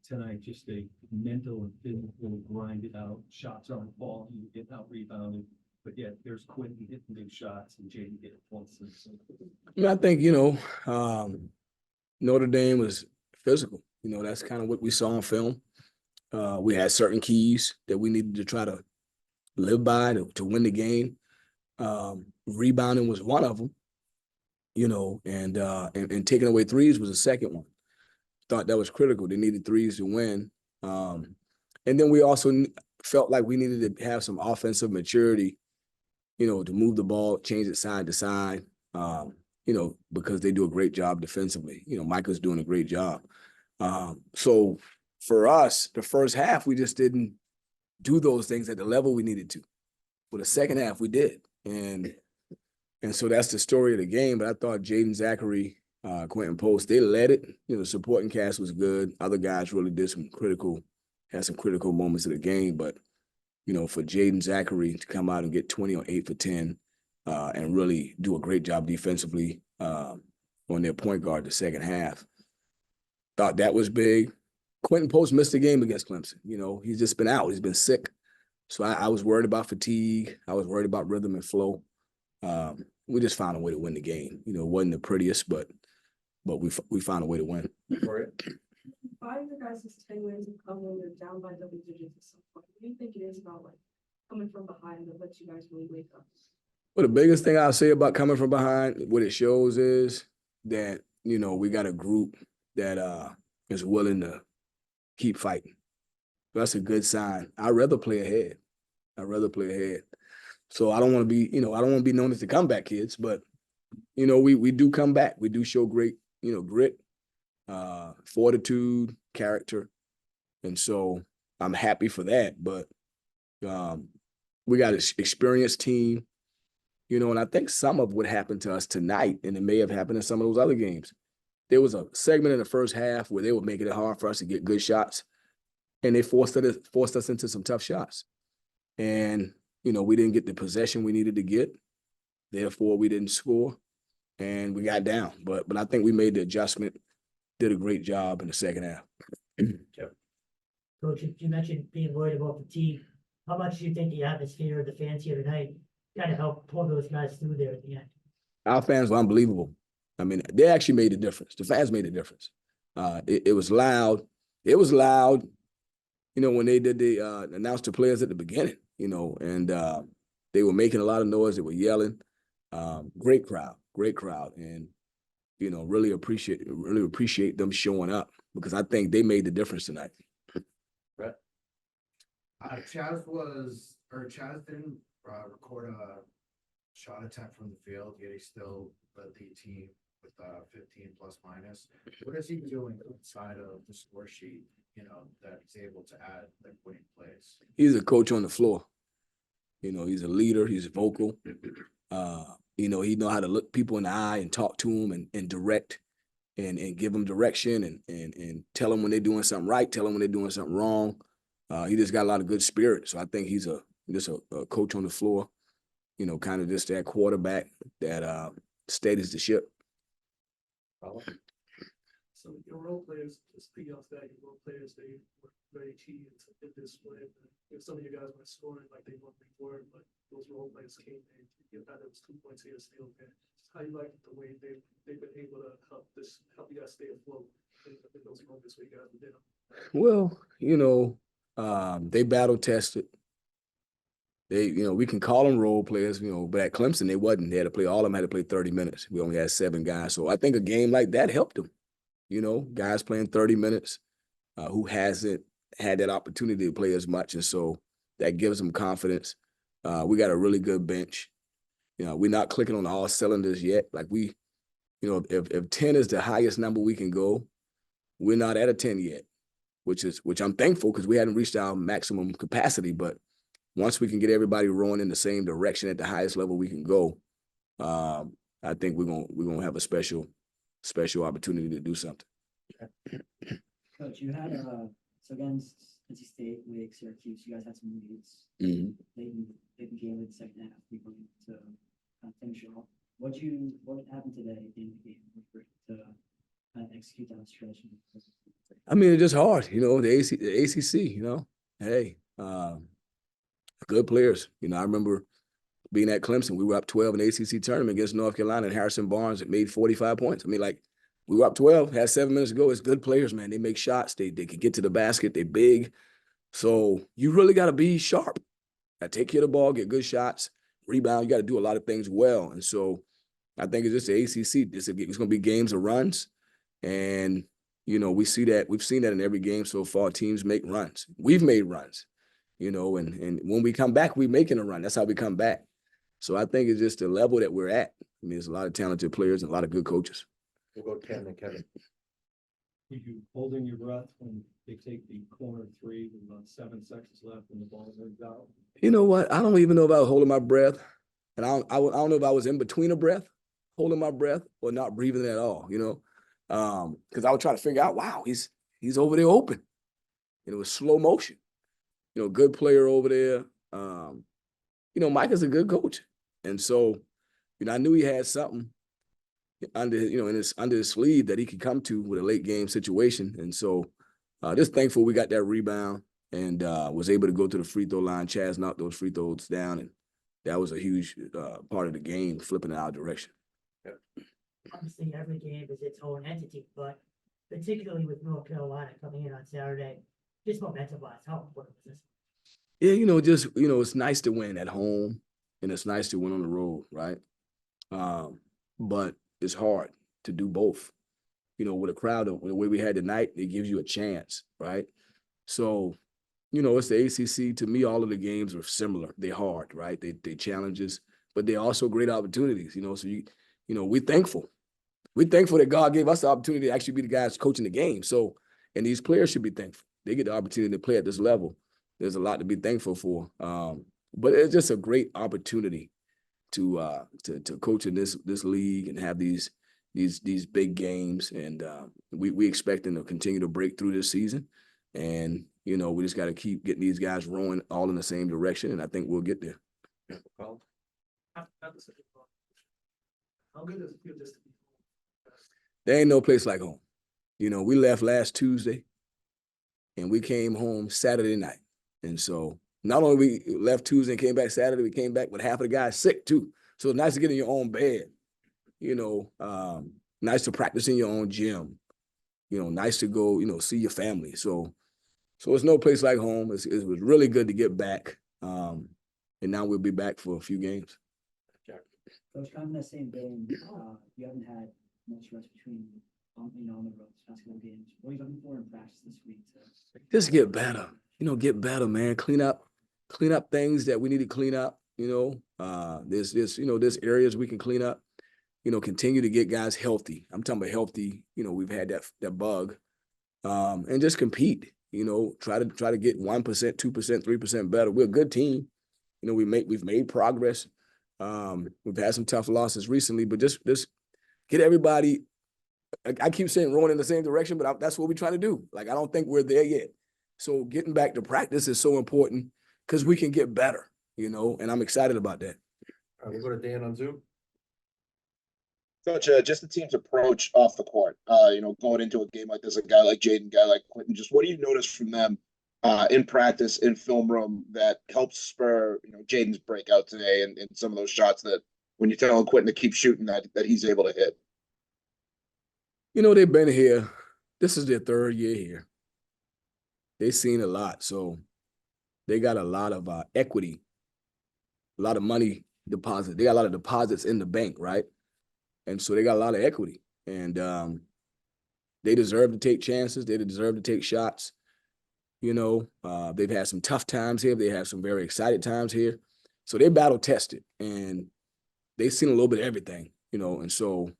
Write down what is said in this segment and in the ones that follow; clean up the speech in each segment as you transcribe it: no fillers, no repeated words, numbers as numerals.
tonight, just a mental and physical grind it out. Shots aren't falling, you get out rebounded, but yet there's Quentin hitting big shots and Jaden getting points. I mean, I think, Notre Dame was physical. That's kind of what we saw on film. We had certain keys that we needed to try to live by to win the game. Rebounding was one of them, and taking away threes was the second one. Thought that was critical. They needed threes to win. And then we also felt like we needed to have some offensive maturity, to move the ball, change it side to side, because they do a great job defensively. Micah's doing a great job. So for us, the first half, we just didn't do those things at the level we needed to. For the second half, we did. And so that's the story of the game. But I thought Jaden Zachary, Quentin Post, they led it. The supporting cast was good. Other guys really had some critical moments of the game. But, for Jaden Zachary to come out and get 20 on 8 for 10 and really do a great job defensively on their point guard the second half, thought that was big. Quentin Post missed the game against Clemson. He's just been out. He's been sick. So I was worried about fatigue. I was worried about rhythm and flow. We just found a way to win the game. It wasn't the prettiest, but we found a way to win. Why are your guys' 10 wins have come when they're down by double digits at some point? What do you think it is about coming from behind that lets you guys really wake up? Well, the biggest thing I'll say about coming from behind, what it shows is that, we got a group that is willing to keep fighting. That's a good sign. I'd rather play ahead. So I don't want to be, I don't want to be known as the comeback kids, but, we do come back. We do show great, grit, fortitude, character. And so I'm happy for that. But we got an experienced team, and I think some of what happened to us tonight, and it may have happened in some of those other games, there was a segment in the first half where they were making it hard for us to get good shots, and they forced us into some tough shots. And, we didn't get the possession we needed to get. Therefore, we didn't score, and we got down. But I think we made the adjustment, did a great job in the second half. Coach, you mentioned being worried about fatigue. How much do you think the atmosphere of the fans here tonight kind of helped pull those guys through there at the end? Our fans were unbelievable. I mean, they actually made a difference. The fans made a difference. It was loud. It was loud, when they did the announce the players at the beginning, and they were making a lot of noise. They were yelling. Great crowd. And, really appreciate them showing up, because I think they made the difference tonight. Brett? Chaz didn't record a shot attempt from the field, yet he still led the team with 15 plus minus. What is he doing outside of the score sheet, that he's able to add winning plays? He's a coach on the floor. He's a leader. He's vocal. He know how to look people in the eye and talk to them and direct and give them direction and tell them when they're doing something right, tell them when they're doing something wrong. He just got a lot of good spirit. So I think he's just a coach on the floor, kind of just that quarterback that steadies the ship. So your role players, speaking of that, your role players, they were very key in this win. If some of you guys were scoring like they normally were, but those role players came in. You know, there was 2 points here, still there. How you like the way they've been able to help you guys stay afloat in those moments where you guys were down? Well, they battle tested. We can call them role players, but at Clemson, they wasn't. They had to play, all of them had to play 30 minutes. We only had 7 guys. So I think a game like that helped them. Guys playing 30 minutes who hasn't had that opportunity to play as much. And so that gives them confidence. We got a really good bench. We're not clicking on all cylinders yet. Like if 10 is the highest number we can go, we're not at a 10 yet, which I'm thankful, because we hadn't reached our maximum capacity. But once we can get everybody rowing in the same direction at the highest level we can go, I think we're gonna have a special opportunity to do something. Coach, you had so against NC State, Wake, Syracuse, you guys had some leads. Mm-hmm. They game in the second half. We were to finish it off. What happened today in the game to execute that strategy? I mean, it's just hard, the ACC, hey, good players. I remember being at Clemson, we were up 12 in the ACC tournament against North Carolina, and Harrison Barnes had made 45 points. I mean, like, we were up 12, had 7 minutes to go. It's good players, man. They make shots. They can get to the basket. They're big. So you really got to be sharp. Take care of the ball, get good shots, rebound. You got to do a lot of things well. And so I think it's just the ACC. It's going to be games of runs. And, we see that. We've seen that in every game so far. Teams make runs. We've made runs, and when we come back, we're making a run. That's how we come back. So I think it's just the level that we're at. I mean, there's a lot of talented players and a lot of good coaches. We'll go Ken and Kevin. Were you holding your breath when they take the corner three with about 7 seconds left and the ball moves out? You know what? I don't even know if I was holding my breath. And I don't know if I was in between a breath, holding my breath, or not breathing at all, because I was trying to figure out, wow, he's over there open. It was slow motion. Good player over there. Mike is a good coach. And so, I knew he had something under his sleeve that he could come to with a late game situation. And so just thankful we got that rebound and was able to go to the free throw line. Chaz knocked those free throws down, and that was a huge part of the game, flipping in our direction. Obviously, every game is its own entity, but particularly with North Carolina coming in on Saturday, just momentum-wise, how important was this? Yeah, it's nice to win at home, and it's nice to win on the road, right? But it's hard to do both. With a crowd, the way we had tonight, it gives you a chance, right? So, it's the ACC. To me, all of the games are similar. They're hard, right? They challenges, but they're also great opportunities. So we're thankful. We're thankful that God gave us the opportunity to actually be the guys coaching the game. So, and these players should be thankful. They get the opportunity to play at this level. There's a lot to be thankful for. But it's just a great opportunity to coach in this league and have these big games. And we expect them to continue to break through this season. And, we just got to keep getting these guys rowing all in the same direction. And I think we'll get there. How good does it feel just to be home? There ain't no place like home. We left last Tuesday and we came home Saturday night. And so not only we left Tuesday and came back Saturday, we came back with half of the guys sick too. So it's nice to get in your own bed, nice to practice in your own gym, nice to go, see your family. So it's no place like home. It was really good to get back. And now we'll be back for a few games. Coach, kind of in that same vein, you haven't had much rest between, on the road, past couple games. What are you looking for in practice this week? Just get better, get better, man. Clean up things that we need to clean up. There's areas we can clean up. Continue to get guys healthy. I'm talking about healthy. We've had that bug, and just compete. Try to get 1%, 2%, 3% better. We're a good team. We've made progress. We've had some tough losses recently, but just get everybody. I keep saying rowing in the same direction, but that's what we try to do. Like, I don't think we're there yet. So getting back to practice is so important because we can get better, and I'm excited about that. All right, we'll go to Dan on Zoom. Coach, just the team's approach off the court, going into a game like this, a guy like Jaden, a guy like Quentin, just what do you notice from them in practice, in film room that helps spur, Jaden's breakout today and some of those shots that when you tell Quentin to keep shooting that he's able to hit? They've been here. This is their 3rd year here. They've seen a lot. So they got a lot of equity, a lot of money deposit. They got a lot of deposits in the bank, right? And so they got a lot of equity. And they deserve to take chances. They deserve to take shots. They've had some tough times here. They have some very excited times here. So they're battle tested. And they've seen a little bit of everything, and so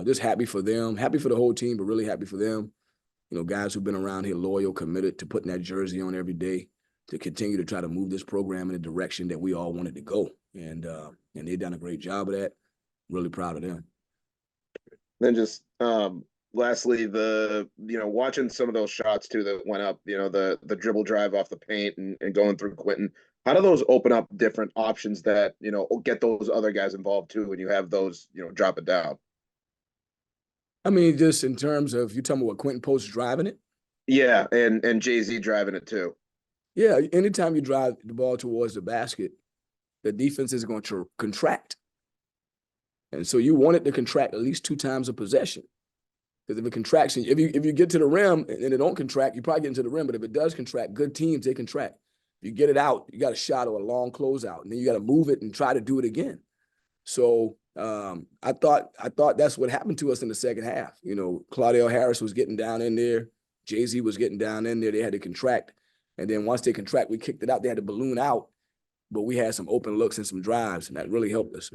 just happy for them, happy for the whole team, but really happy for them. Guys who've been around here, loyal, committed to putting that jersey on every day to continue to try to move this program in the direction that we all wanted to go. And they've done a great job of that. Really proud of them. Then just lastly, watching some of those shots too that went up, the dribble drive off the paint and going through Quentin. How do those open up different options that, get those other guys involved too when you have those, drop it down? I mean, just in terms of, you talking about what Quentin Post driving it? Yeah, and Jay-Z driving it too. Yeah, anytime you drive the ball towards the basket, the defense is going to contract. And so you want it to contract at least 2 times a possession. Because if it contracts, if you get to the rim and it don't contract, you probably get into the rim. But if it does contract, good teams, they contract. If you get it out, you got a shot or a long closeout, and then you got to move it and try to do it again. So I thought that's what happened to us in the second half. You know, Claudell Harris was getting down in there. Jay-Z was getting down in there. They had to contract. And then once they contract, we kicked it out. They had to balloon out. But we had some open looks and some drives, and that really helped us.